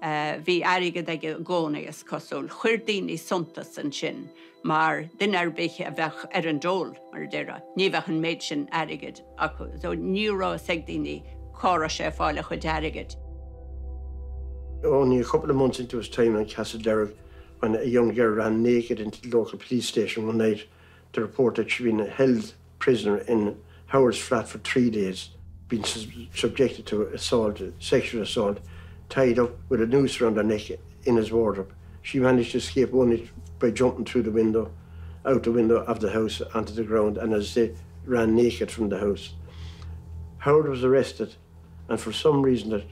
Bhí airgid ag gcónaí is cosúil, chuir daoine suntas an sin, mar duine ar beiche a bheith ar an dól mar deire, ní bheith an méid sin airgid acu. So níor ag daoine chora sé fáile chud airgid. Only a couple of months into his time in Deirge, when a young girl ran naked into the local police station one night to report that she'd been held prisoner in Howard's flat for 3 days, being subjected to assault, sexual assault, tied up with a noose around her neck in his wardrobe. She managed to escape only by jumping through the window, out the window of the house onto the ground, and as they ran naked from the house. Howard was arrested, and for some reason that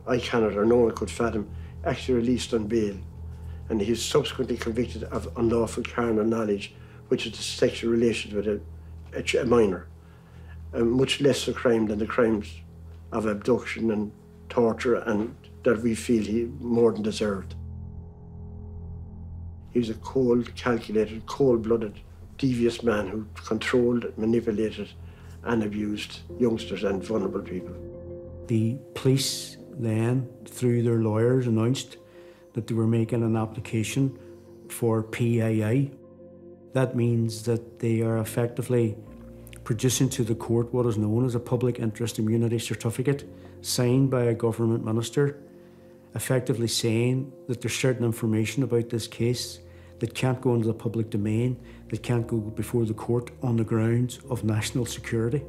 I cannot or no one could fathom, actually released on bail. And he was subsequently convicted of unlawful carnal knowledge, which is a sexual relation with a minor. A much lesser crime than the crimes of abduction and torture, and that we feel he more than deserved. He was a cold, calculated, cold-blooded, devious man who controlled, manipulated and abused youngsters and vulnerable people. The police then, through their lawyers, announced that they were making an application for PII. That means that they are effectively producing to the court what is known as a public interest immunity certificate, signed by a government minister, effectively saying that there's certain information about this case that can't go into the public domain, that can't go before the court on the grounds of national security.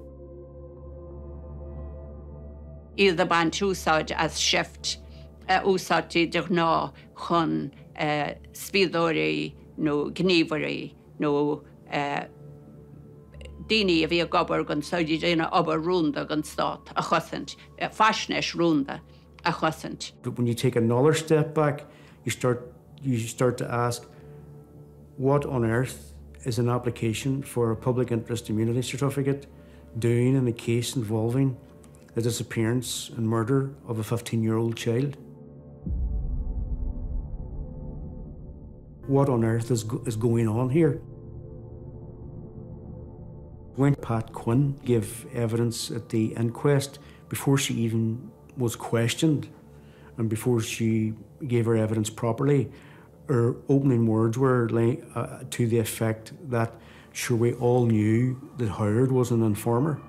Iad a ban úsáid as shift úsáidtí de ná chun spíodóirí nó gníomhairí nó daoine a bhí a gobar gan saoidí déine obair rúnda gan stát a chosint, faisnéis rúnda a chosint. But when you take another step back, you start to ask, what on earth is an application for a public interest immunity certificate doing in a case involving the disappearance and murder of a 15-year-old child? What on earth is going on here? When Pat Quinn gave evidence at the inquest, before she even was questioned and before she gave her evidence properly, her opening words were to the effect that, sure, we all knew that Howard was an informer.